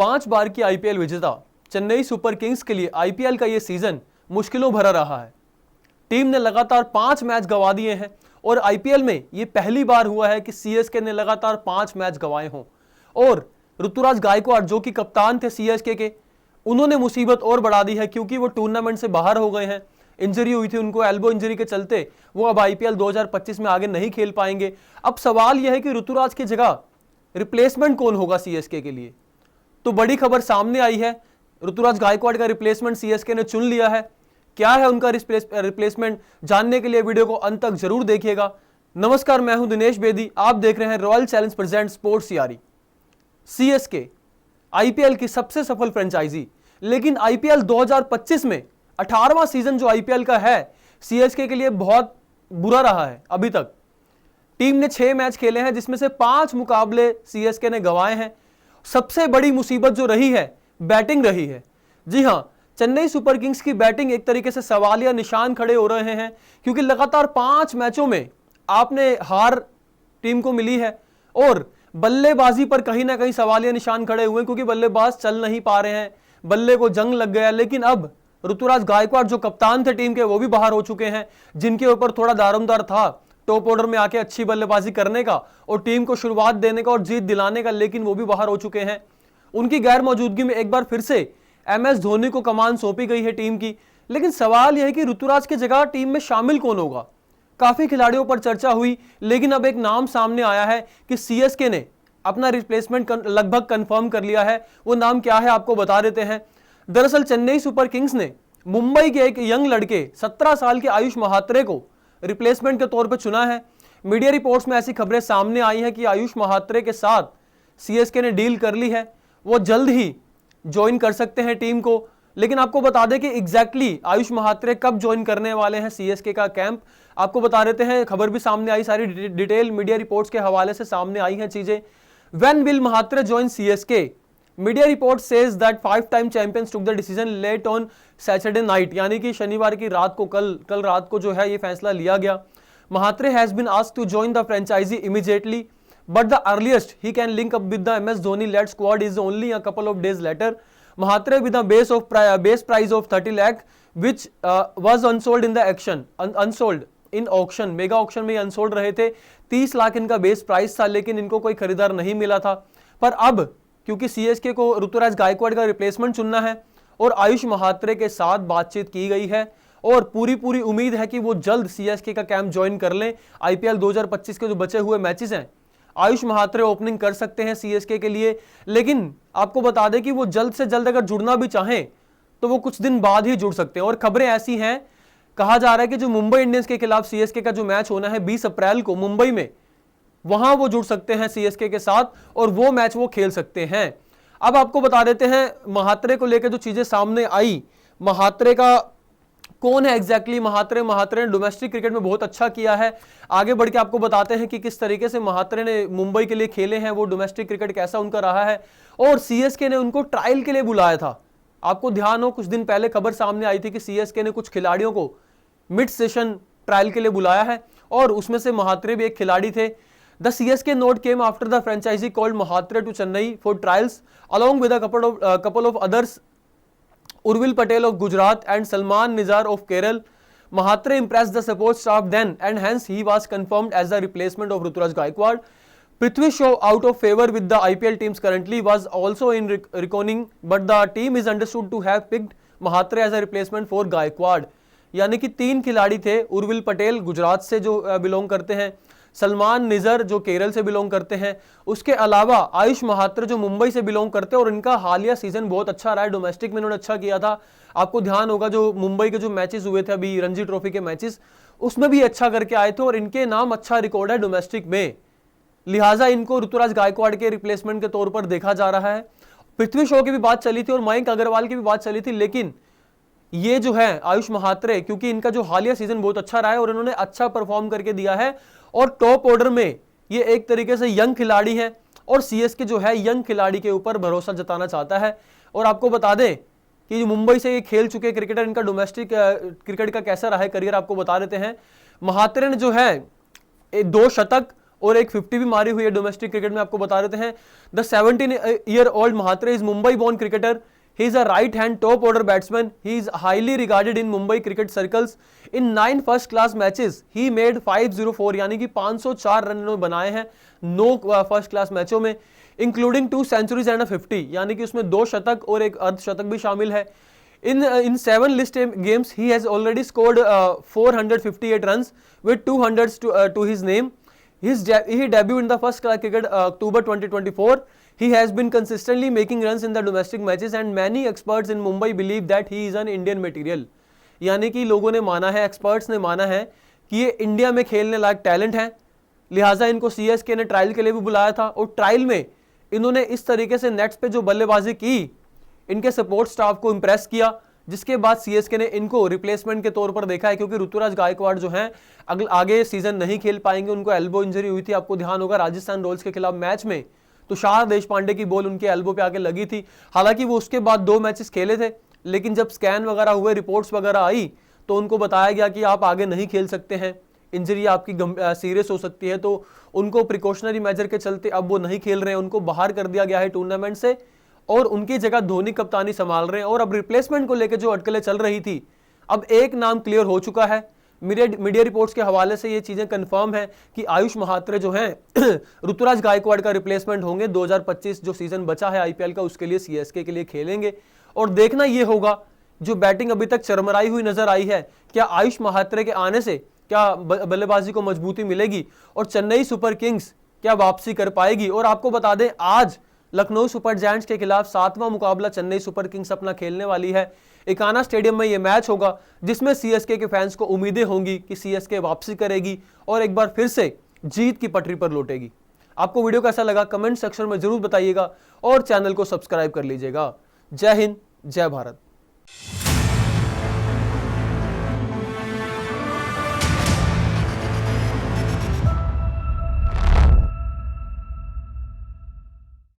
5 बार की आईपीएल विजेता Chennai super Kings के लिए आईपीएल का यह सीजन मुश्किलों भरा रहा है। टीम ने लगातार 5 मैच गंवा दिए हैं और आईपीएल में यह पहली बार हुआ है कि सीएसके ने लगातार 5 मैच गंवाए हों। और ऋतुराज गायकवाड़ जो कि कप्तान थे सीएसके के, उन्होंने मुसीबत और बढ़ा दी है क्योंकि वो टूर्नामेंट से बाहर हो गए हैं। इंजरी हुई थी उनको, एल्बो इंजरी के चलते वो अब आईपीएल 2025 में आगे नहीं खेल पाएंगे। अब सवाल यह है कि ऋतुराज की जगह रिप्लेसमेंट कौन होगा सीएसके के लिए। तो बड़ी खबर सामने आई है, ऋतुराज गायकवाड़ का रिप्लेसमेंट सीएसके ने चुन लिया है। क्या है उनका रिप्लेसमेंट, जानने के लिए वीडियो को अंत तक जरूर देखिएगा। नमस्कार, मैं हूं दिनेश बेदी, आप देख रहे हैं रॉयल चैलेंज प्रेजेंट स्पोर्ट्स यारी। सीएसके आईपीएल की सबसे सफल फ्रेंचाइजी, लेकिन आईपीएल 2025 में 18वां सीजन जो आईपीएल का है सीएसके के लिए बहुत बुरा रहा है। अभी तक टीम ने 6 मैच खेले हैं जिसमें से 5 मुकाबले सीएसके ने गंवाए हैं। सबसे बड़ी मुसीबत जो रही है बैटिंग रही है। जी हां, चेन्नई सुपर किंग्स की बैटिंग एक तरीके से सवालिया निशान खड़े हो रहे हैं क्योंकि लगातार 5 मैचों में आपने हार टीम को मिली है और बल्लेबाजी पर कहीं ना कहीं सवालिया निशान खड़े हुए क्योंकि बल्लेबाज चल नहीं पा रहे हैं, बल्ले को जंग लग गया। लेकिन अब ऋतुराज गायकवाड़ जो कप्तान थे टीम के, वो भी बाहर हो चुके हैं, जिनके ऊपर थोड़ा दारोमदार था टॉप ऑर्डर में आके अच्छी बल्लेबाजी करने का और टीम को शुरुआत देने का और जीत दिलाने का, लेकिन वो भी बाहर हो चुके हैं। उनकी गैर मौजूदगी में एक बार फिर से एमएस धोनी को कमान सौंपी गई है टीम की। लेकिन सवाल यह है कि ऋतुराज की जगह टीम में शामिल कौन होगा। काफी खिलाड़ियों पर चर्चा हुई, लेकिन अब एक नाम सामने आया है कि सीएसके ने अपना रिप्लेसमेंट लगभग कंफर्म कर लिया है। वो नाम क्या है आपको बता देते हैं। दरअसल चेन्नई सुपर किंग्स ने मुंबई के एक यंग लड़के 17 साल के आयुष महात्रे को रिप्लेसमेंट के तौर पर चुना है। मीडिया रिपोर्ट्स में ऐसी खबरें सामने आई हैं कि आयुष महात्रे के साथ सीएसके ने डील कर ली है, वो जल्द ही ज्वाइन कर सकते हैं टीम को। लेकिन आपको बता दें कि एग्जैक्टली आयुष महात्रे कब ज्वाइन करने वाले हैं सीएसके का कैंप, आपको बता देते हैं। खबर भी सामने आई, सारी डिटेल मीडिया रिपोर्ट्स के हवाले से सामने आई हैं चीजें। When will Mhatre join CSK? Media report says that 5-time champions took the decision late on Saturday night, यानी कि शनिवार की रात को, कल रात को जो है ये फैसला लिया गया। Mhatre has been asked to join the franchise immediately, but the earliest he can link up with the MS Dhoni led squad is only a couple of days later. Mahatre with a base price of 30 lakh which was unsold in the unsold in auction, mega auction में unsold रहे थे। 30 लाख इनका base price था, लेकिन इनको कोई खरीदार नहीं मिला था। पर अब क्योंकि सीएसके को ऋतुराज गायकवाड़ का रिप्लेसमेंट चुनना है और आयुष महात्रे के साथ बातचीत की गई है और पूरी उम्मीद है कि वो जल्द सीएसके का कैंप ज्वाइन कर लें। आईपीएल 2025 के जो बचे हुए मैचेस हैं आयुष महात्रे ओपनिंग कर सकते हैं सीएसके के लिए। लेकिन आपको बता दें कि वो जल्द से जल्द अगर जुड़ना भी चाहें तो वो कुछ दिन बाद ही जुड़ सकते हैं। और खबरें ऐसी हैं, कहा जा रहा है कि जो मुंबई इंडियंस के खिलाफ सीएसके का जो मैच होना है 20 अप्रैल को मुंबई में, वहां वो जुड़ सकते हैं सीएसके के साथ और वो मैच वो खेल सकते हैं। अब आपको बता देते हैं महात्रे को लेकर जो चीजें सामने आई, महात्रे का कौन है एग्जैक्टली महात्रे ने डोमेस्टिक क्रिकेट में बहुत अच्छा किया है। आगे बढ़ के आपको बताते हैं कि किस तरीके से महात्रे ने मुंबई के लिए खेले हैं, वो डोमेस्टिक क्रिकेट कैसा उनका रहा है। और सीएसके ने उनको ट्रायल के लिए बुलाया था। आपको ध्यान हो, कुछ दिन पहले खबर सामने आई थी कि सीएसके ने कुछ खिलाड़ियों को मिड सेशन ट्रायल के लिए बुलाया है और उसमें से महात्रे भी एक खिलाड़ी थे। The CSK note came after the franchise called Mhatre to Chennai for trials along with a couple of others, Urvil Patel of Gujarat and Salman Nizar of Kerala. Mahatre impressed the support staff then and hence he was confirmed as the replacement of Ruturaj Gaikwad. Prithvi Shaw, out of favor with the IPL teams currently, was also in reckoning, but the team is understood to have picked Mahatre as a replacement for Gaikwad. यानी कि 3 खिलाड़ी थे, उर्विल पटेल गुजरात से जो belong करते हैं, सलमान निजर जो केरल से बिलोंग करते हैं, उसके अलावा आयुष महात्रे जो मुंबई से बिलोंग करते हैं और इनका हालिया सीजन बहुत अच्छा रहा है। डोमेस्टिक में इन्होंने अच्छा किया था। आपको ध्यान होगा जो मुंबई के जो मैचेस हुए थे अभी रणजी ट्रॉफी के मैचेस, उसमें भी अच्छा करके आए थे और इनके नाम अच्छा रिकॉर्ड है डोमेस्टिक में, लिहाजा इनको ऋतुराज गायकवाड़ के रिप्लेसमेंट के तौर पर देखा जा रहा है। पृथ्वी शॉ की भी बात चली थी और मयंक अग्रवाल की भी बात चली थी, लेकिन ये जो है आयुष महात्रे, क्योंकि इनका जो हालिया सीजन बहुत अच्छा रहा है और इन्होंने अच्छा परफॉर्म करके दिया है और टॉप ऑर्डर में ये एक तरीके से यंग खिलाड़ी है और सीएसके जो है यंग खिलाड़ी के ऊपर भरोसा जताना चाहता है। और आपको बता दें कि मुंबई से ये खेल चुके क्रिकेटर, इनका डोमेस्टिक क्रिकेट का कैसा रहा है करियर आपको बता देते हैं। महात्रे ने जो है 2 शतक और एक 50 भी मारी हुई है डोमेस्टिक क्रिकेट में। आपको बता देते हैं, the 17-year-old Mhatre is Mumbai born cricketer. He is a right-hand top-order batsman. He is highly regarded in Mumbai cricket circles. In 9 first-class matches, he made 504 यानी कि 504 रन इन्होंने बनाए हैं 9 फर्स्ट-क्लास मैचों में, इंक्लूडिंग 2 सेंचुरीज एंड 50 यानी कि उसमें 2 शतक और एक अर्धशतक भी शामिल है। In 7 list games, he has already scored 458 runs with 200s to his name. He debuted in the first class cricket October 2024. He has been consistently making runs in the domestic matches and many experts in Mumbai believe that he is an Indian material. यानी कि लोगों ने माना है, experts ने माना है कि ये इंडिया में खेलने लायक टैलेंट है, लिहाजा इनको सीएसके ने ट्रायल के लिए भी बुलाया था और ट्रायल में इन्होंने इस तरीके से नेट्स पे जो बल्लेबाजी की, इनके सपोर्ट स्टाफ को इंप्रेस किया, जिसके बाद सीएसके ने इनको रिप्लेसमेंट के तौर पर देखा है, क्योंकि ऋतुराज गायकवाड़ जो हैं आगे सीजन नहीं खेल पाएंगे, उनको एल्बो इंजरी हुई थी। आपको ध्यान होगा राजस्थान रॉयल्स के खिलाफ मैच में तुषार देशपांडे की बॉल उनके एल्बो पे आके लगी थी। हालांकि वो उसके बाद 2 मैचेस खेले थे, लेकिन जब स्कैन वगैरह हुए, रिपोर्ट्स वगैरह आई, तो उनको बताया गया कि आप आगे नहीं खेल सकते हैं, इंजरी आपकी सीरियस हो सकती है। तो उनको प्रिकॉशनरी मेजर के चलते अब वो नहीं खेल रहे हैं, उनको बाहर कर दिया गया है टूर्नामेंट से और उनकी जगह धोनी कप्तानी संभाल रहे हैं। और अब रिप्लेसमेंट को लेकर जो अटकलें चल रही थी, अब एक नाम क्लियर हो चुका है। मीडिया रिपोर्ट्स के हवाले से ये चीजें कंफर्म है कि आयुष महात्रे जो हैं ऋतुराज गायकवाड़ का रिप्लेसमेंट होंगे। 2025 जो सीजन बचा है आईपीएल का, उसके लिए सीएसके के लिए खेलेंगे। और देखना ये होगा, जो बैटिंग अभी तक चरमराई हुई नजर आई है, क्या आयुष महात्रे के आने से क्या बल्लेबाजी को मजबूती मिलेगी और चेन्नई सुपर किंग्स क्या वापसी कर पाएगी। और आपको बता दें, आज लखनऊ सुपर जायंट्स के खिलाफ 7वां मुकाबला चेन्नई सुपर किंग्स अपना खेलने वाली है। इकाना स्टेडियम में यह मैच होगा, जिसमें सीएसके के फैंस को उम्मीदें होंगी कि सीएसके वापसी करेगी और एक बार फिर से जीत की पटरी पर लौटेगी। आपको वीडियो कैसा लगा कमेंट सेक्शन में जरूर बताइएगा और चैनल को सब्सक्राइब कर लीजिएगा। जय हिंद, जय भारत।